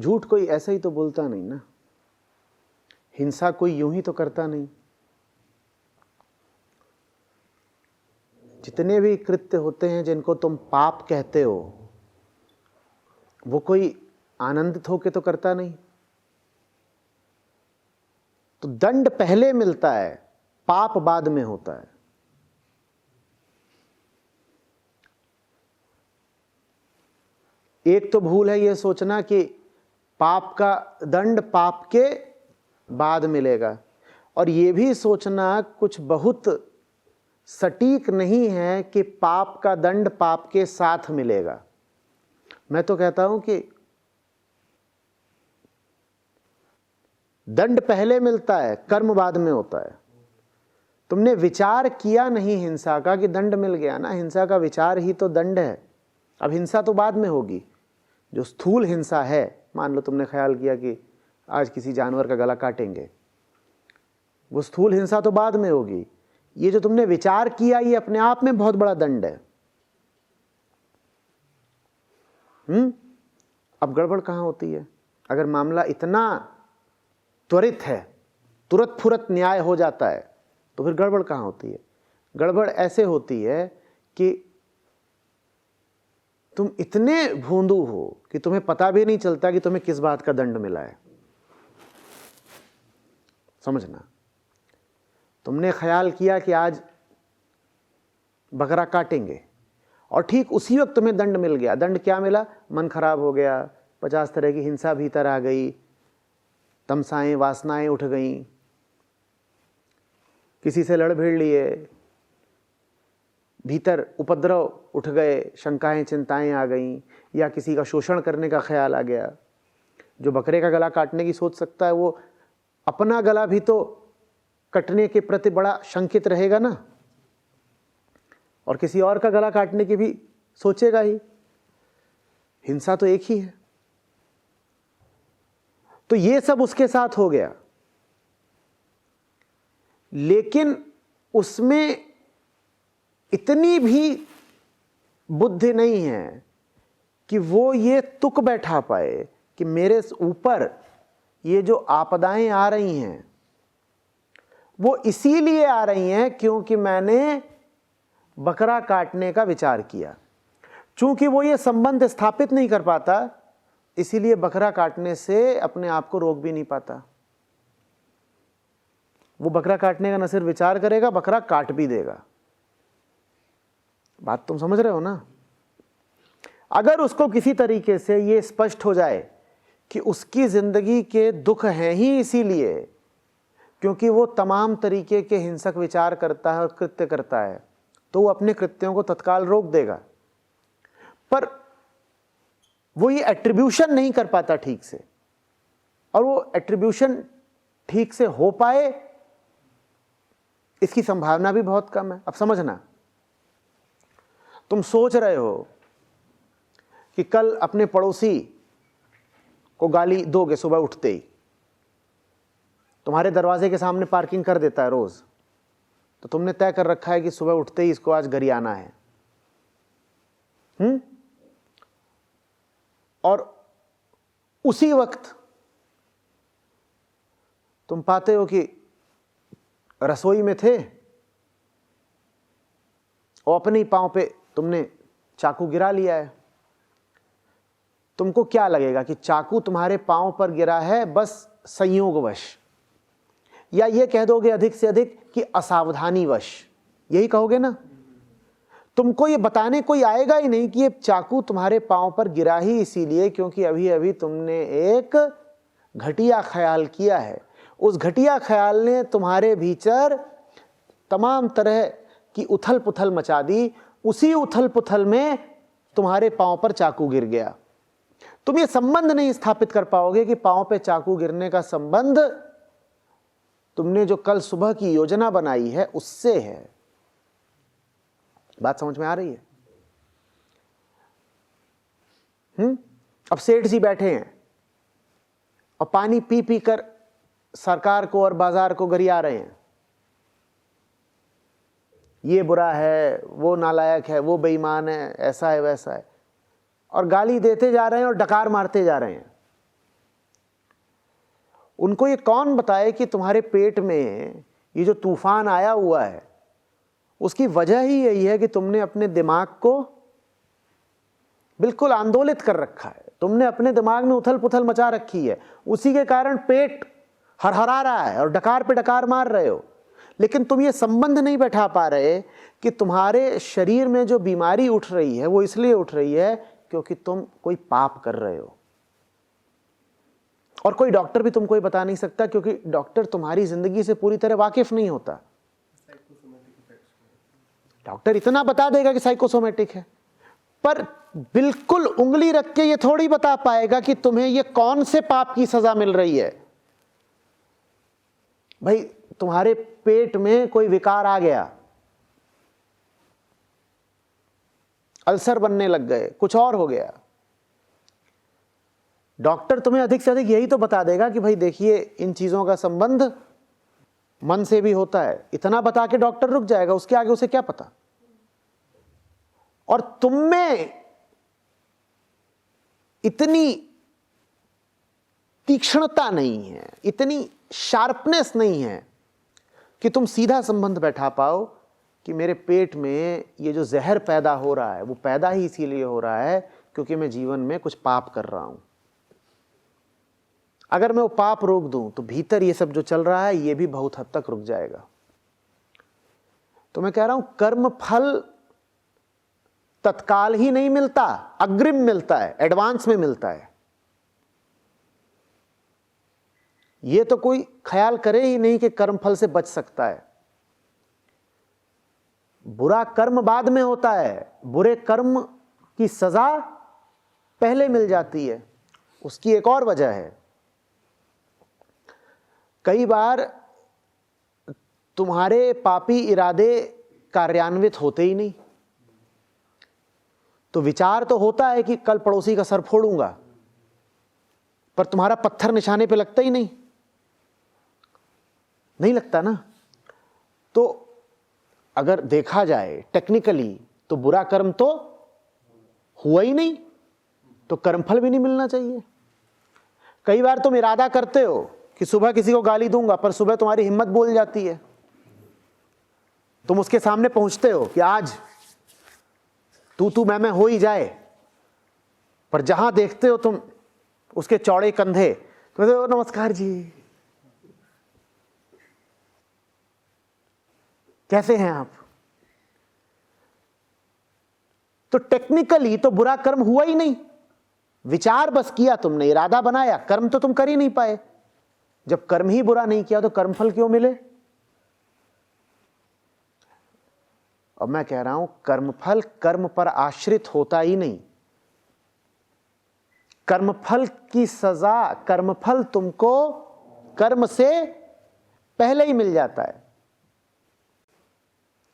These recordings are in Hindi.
झूठ कोई ऐसा ही तो बोलता नहीं ना, हिंसा कोई यूं ही तो करता नहीं। जितने भी कृत्य होते हैं जिनको तुम पाप कहते हो, वो कोई आनंदित होके तो करता नहीं। तो दंड पहले मिलता है, पाप बाद में होता है। एक तो भूल है ये सोचना कि पाप का दंड पाप के बाद मिलेगा, और ये भी सोचना कुछ बहुत सटीक नहीं है कि पाप का दंड पाप के साथ मिलेगा। मैं तो कहता हूं कि दंड पहले मिलता है, कर्म बाद में होता है। तुमने विचार किया नहीं हिंसा का कि दंड मिल गया ना, हिंसा का विचार ही तो दंड है। अब हिंसा तो बाद में होगी। जो स्थूल हिंसा है, मान लो तुमने ख्याल किया कि आज किसी जानवर का गला काटेंगे, वो स्थूल हिंसा तो बाद में होगी। ये जो तुमने विचार किया, ये अपने आप में बहुत बड़ा दंड है। अब गड़बड़ कहां होती है? अगर मामला इतना त्वरित है, तुरंत फुरत न्याय हो जाता है, तो फिर गड़बड़ कहां होती है? गड़बड़ ऐसे होती है कि तुम इतने भोंदू हो कि तुम्हें पता भी नहीं चलता कि तुम्हें किस बात का दंड मिला है। समझना, तुमने ख्याल किया कि आज बकरा काटेंगे, और ठीक उसी वक्त तुम्हें दंड मिल गया। दंड क्या मिला? मन खराब हो गया, 50 तरह की हिंसा भीतर आ गई, तमसाएं वासनाएं उठ गईं, किसी से लड़ भिड़ लिए, भीतर उपद्रव उठ गए, शंकाएं चिंताएं आ गईं, या किसी का शोषण करने का ख्याल आ गया। जो बकरे का गला काटने की सोच सकता है, वो अपना गला भी तो कटने के प्रति बड़ा शंकित रहेगा ना, और किसी और का गला काटने की भी सोचेगा ही। हिंसा तो एक ही है। तो ये सब उसके साथ हो गया, लेकिन उसमें इतनी भी बुद्धि नहीं है कि वो ये तुक बैठा पाए कि मेरे ऊपर ये जो आपदाएं आ रही हैं वो इसीलिए आ रही हैं क्योंकि मैंने बकरा काटने का विचार किया। चूंकि वो ये संबंध स्थापित नहीं कर पाता, इसीलिए बकरा काटने से अपने आप को रोक भी नहीं पाता। वो बकरा काटने का न सिर्फ विचार करेगा, बकरा काट भी देगा। बात तुम समझ रहे हो ना? अगर उसको किसी तरीके से ये स्पष्ट हो जाए कि उसकी जिंदगी के दुख हैं ही इसीलिए क्योंकि वो तमाम तरीके के हिंसक विचार करता है और कृत्य करता है, तो वो अपने कृत्यों को तत्काल रोक देगा। पर वो ये एट्रीब्यूशन नहीं कर पाता ठीक से, और वो एट्रीब्यूशन ठीक से हो पाए इसकी संभावना भी बहुत कम है। अब समझना, तुम सोच रहे हो कि कल अपने पड़ोसी को गाली दोगे सुबह उठते ही, तुम्हारे दरवाजे के सामने पार्किंग कर देता है रोज, तो तुमने तय कर रखा है कि सुबह उठते ही इसको आज गरियाना है। और उसी वक्त तुम पाते हो कि रसोई में थे और अपने ही पांव पे तुमने चाकू गिरा लिया है। तुमको क्या लगेगा कि चाकू तुम्हारे पांव पर गिरा है बस संयोगवश, या ये कह दोगे अधिक से अधिक कि असावधानीवश? यही कहोगे ना? तुमको ये बताने कोई आएगा ही नहीं कि ये चाकू तुम्हारे पांव पर गिरा ही इसीलिए क्योंकि अभी अभी तुमने एक घटिया ख्याल किया है। उस घटिया ख्याल ने तुम्हारे भीतर तमाम तरह की उथल पुथल मचा दी। उसी उथल पुथल में तुम्हारे पांव पर चाकू गिर गया। तुम ये संबंध नहीं स्थापित कर पाओगे कि पांव पे चाकू गिरने का संबंध तुमने जो कल सुबह की योजना बनाई है उससे है। बात समझ में आ रही है? अब सेठ जी बैठे हैं और पानी पी पी कर सरकार को और बाजार को गरिया रहे हैं, ये बुरा है, वो नालायक है, वो बेईमान है, ऐसा है वैसा है, और गाली देते जा रहे हैं और डकार मारते जा रहे हैं। उनको ये कौन बताए कि तुम्हारे पेट में ये जो तूफान आया हुआ है उसकी वजह ही यही है कि तुमने अपने दिमाग को बिल्कुल आंदोलित कर रखा है, तुमने अपने दिमाग में उथल पुथल मचा रखी है, उसी के कारण पेट हरहरा रहा है और डकार पे डकार मार रहे हो। लेकिन तुम ये संबंध नहीं बैठा पा रहे कि तुम्हारे शरीर में जो बीमारी उठ रही है वो इसलिए उठ रही है क्योंकि तुम कोई पाप कर रहे हो। और कोई डॉक्टर भी तुमको ये बता नहीं सकता, क्योंकि डॉक्टर तुम्हारी जिंदगी से पूरी तरह वाकिफ नहीं होता। डॉक्टर इतना बता देगा कि साइकोसोमेटिक है, पर बिल्कुल उंगली रख के ये थोड़ी बता पाएगा कि तुम्हें ये कौन से पाप की सजा मिल रही है। भाई तुम्हारे पेट में कोई विकार आ गया, अल्सर बनने लग गए, कुछ और हो गया, डॉक्टर तुम्हें अधिक से अधिक यही तो बता देगा कि भाई देखिए इन चीजों का संबंध मन से भी होता है। इतना बता के डॉक्टर रुक जाएगा, उसके आगे उसे क्या पता। और तुम में इतनी तीक्ष्णता नहीं है, इतनी शार्पनेस नहीं है कि तुम सीधा संबंध बैठा पाओ कि मेरे पेट में ये जो जहर पैदा हो रहा है वो पैदा ही इसीलिए हो रहा है क्योंकि मैं जीवन में कुछ पाप कर रहा हूं। अगर मैं वो पाप रोक दूं तो भीतर ये सब जो चल रहा है ये भी बहुत हद तक रुक जाएगा। तो मैं कह रहा हूं कर्म फल तत्काल ही नहीं मिलता, अग्रिम मिलता है, एडवांस में मिलता है। ये तो कोई ख्याल करे ही नहीं कि कर्म फल से बच सकता है। बुरा कर्म बाद में होता है, बुरे कर्म की सजा पहले मिल जाती है। उसकी एक और वजह है, कई बार तुम्हारे पापी इरादे कार्यान्वित होते ही नहीं। तो विचार तो होता है कि कल पड़ोसी का सर फोड़ूंगा, पर तुम्हारा पत्थर निशाने पे लगता ही नहीं लगता ना। तो अगर देखा जाए टेक्निकली तो बुरा कर्म तो हुआ ही नहीं, तो कर्मफल भी नहीं मिलना चाहिए। कई बार तुम इरादा करते हो कि सुबह किसी को गाली दूंगा, पर सुबह तुम्हारी हिम्मत बोल जाती है, तुम उसके सामने पहुंचते हो कि आज तू मैं हो ही जाए, पर जहां देखते हो तुम उसके चौड़े कंधे, तो कहते हो नमस्कार जी, कैसे हैं आप। तो टेक्निकली तो बुरा कर्म हुआ ही नहीं, विचार बस किया तुमने, इरादा बनाया, कर्म तो तुम कर ही नहीं पाए। जब कर्म ही बुरा नहीं किया तो कर्मफल क्यों मिले। और मैं कह रहा हूं कर्मफल कर्म पर आश्रित होता ही नहीं। कर्मफल की सजा, कर्मफल तुमको कर्म से पहले ही मिल जाता है।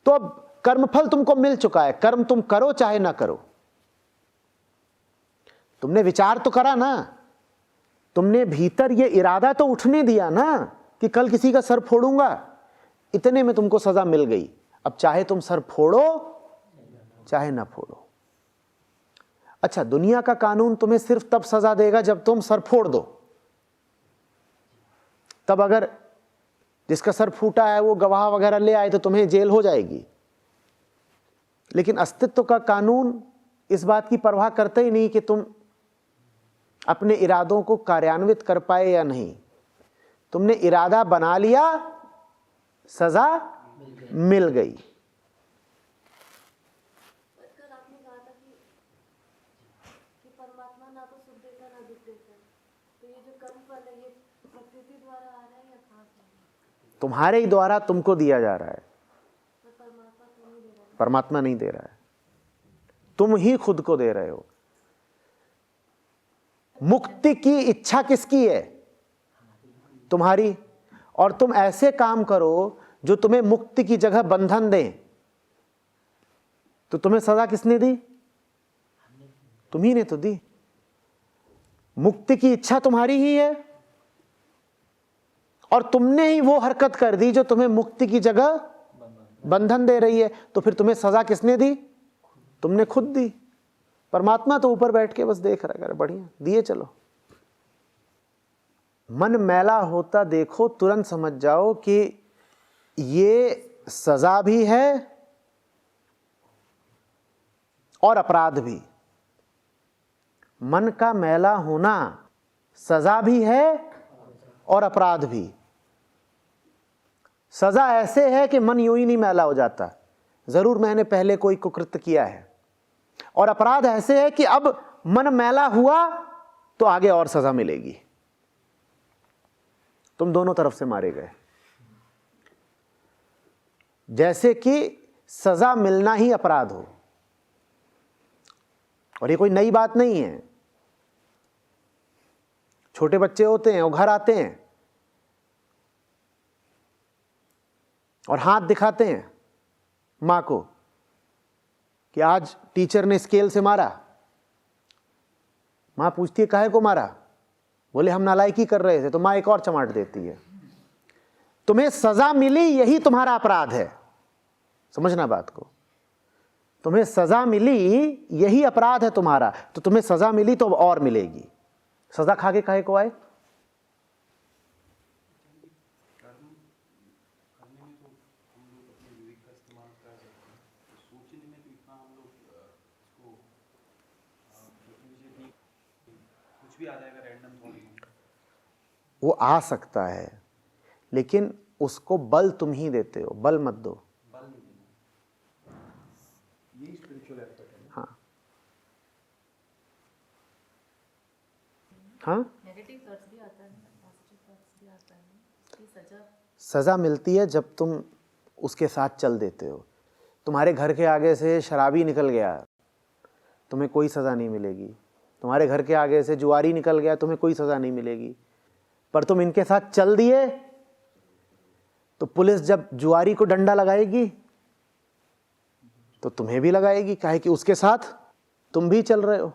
तो अब कर्मफल तुमको मिल चुका है, कर्म तुम करो चाहे ना करो। तुमने विचार तो करा ना, तुमने भीतर ये इरादा तो उठने दिया ना कि कल किसी का सर फोड़ूंगा, इतने में तुमको सजा मिल गई। अब चाहे तुम सर फोड़ो चाहे ना फोड़ो। अच्छा, दुनिया का कानून तुम्हें सिर्फ तब सजा देगा जब तुम सर फोड़ दो। तब अगर जिसका सर फूटा है वो गवाह वगैरह ले आए तो तुम्हें जेल हो जाएगी। लेकिन अस्तित्व का कानून इस बात की परवाह करता ही नहीं कि तुम अपने इरादों को कार्यान्वित कर पाए या नहीं। तुमने इरादा बना लिया, सजा मिल गई। आपने कहा था कि परमात्मा ना तो सुख देता ना दुख देता, तो ये जो कर्म फल है ये प्रकृति द्वारा आ रहा है या कहां से? तुम्हारे ही द्वारा तुमको दिया जा रहा है, परमात्मा तो नहीं दे रहा है। परमात्मा नहीं दे रहा है, तुम ही खुद को दे रहे हो। मुक्ति की इच्छा किसकी है? तुम्हारी। और तुम ऐसे काम करो जो तुम्हें मुक्ति की जगह बंधन दें, तो तुम्हें सजा किसने दी? तुम्ही ने तो दी। मुक्ति की इच्छा तुम्हारी ही है और तुमने ही वो हरकत कर दी जो तुम्हें मुक्ति की जगह बंधन दे रही है। तो फिर तुम्हें सजा किसने दी? तुमने खुद दी। परमात्मा तो ऊपर बैठ के बस देख रहा है, बढ़िया दिए चलो। मन मैला होता देखो तुरंत समझ जाओ कि ये सजा भी है और अपराध भी। मन का मैला होना सजा भी है और अपराध भी। सजा ऐसे है कि मन यूं ही नहीं मैला हो जाता, जरूर मैंने पहले कोई कुकृत्य किया है, और अपराध ऐसे है कि अब मन मैला हुआ तो आगे और सजा मिलेगी, तुम दोनों तरफ से मारे गए। जैसे कि सजा मिलना ही अपराध हो, और ये कोई नई बात नहीं है। छोटे बच्चे होते हैं, वो घर आते हैं और हाथ दिखाते हैं मां को कि आज टीचर ने स्केल से मारा। मां पूछती है काहे को मारा? बोले हम नालायकी कर रहे थे। तो मां एक और चमाट देती है। तुम्हें सजा मिली, यही तुम्हारा अपराध है। समझना बात को, तुम्हें सजा मिली यही अपराध है तुम्हारा। तो तुम्हें सजा मिली तो अब और मिलेगी। सजा खा के काहे को आए? वो आ सकता है, लेकिन उसको बल तुम ही देते हो, बल मत दो। हाँ हाँ, नेगेटिव थॉट्स भी आता है, पॉजिटिव थॉट्स भी आता है कि सजा मिलती है जब तुम उसके साथ चल देते हो। तुम्हारे घर के आगे से शराबी निकल गया, तुम्हें कोई सज़ा नहीं मिलेगी। तुम्हारे घर के आगे से जुआरी निकल गया, तुम्हें कोई सज़ा नहीं मिलेगी। पर तुम इनके साथ चल दिए तो पुलिस जब जुआरी को डंडा लगाएगी तो तुम्हें भी लगाएगी, काहे कि उसके साथ तुम भी चल रहे हो।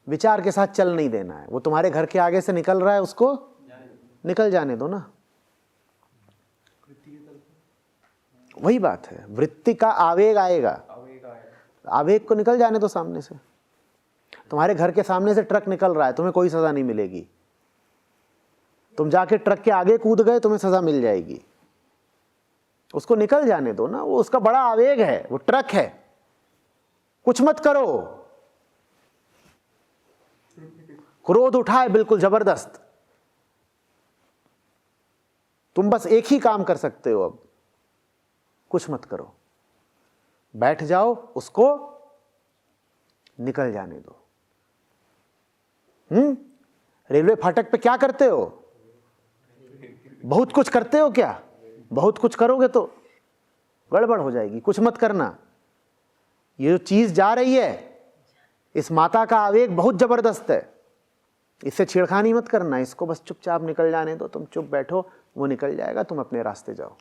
विचार के साथ चल नहीं देना है। वो तुम्हारे घर के आगे से निकल रहा है, उसको निकल जाने दो ना। वही बात है, वृत्ति का आवेग आएगा, आवेग को निकल जाने दो सामने से। तुम्हारे घर के सामने से ट्रक निकल रहा है, तुम्हें कोई सजा नहीं मिलेगी। तुम जाके ट्रक के आगे कूद गए, तुम्हें सजा मिल जाएगी। उसको निकल जाने दो ना, वो उसका बड़ा आवेग है, वो ट्रक है। कुछ मत करो। क्रोध उठाए बिल्कुल जबरदस्त, तुम बस एक ही काम कर सकते हो, अब कुछ मत करो, बैठ जाओ, उसको निकल जाने दो। रेलवे फाटक पे क्या करते हो? बहुत कुछ करते हो क्या? बहुत कुछ करोगे तो गड़बड़ हो जाएगी। कुछ मत करना। ये जो चीज जा रही है, इस माता का आवेग बहुत जबरदस्त है, इससे छेड़खानी मत करना। इसको बस चुपचाप निकल जाने दो। तुम चुप बैठो, वो निकल जाएगा, तुम अपने रास्ते जाओ।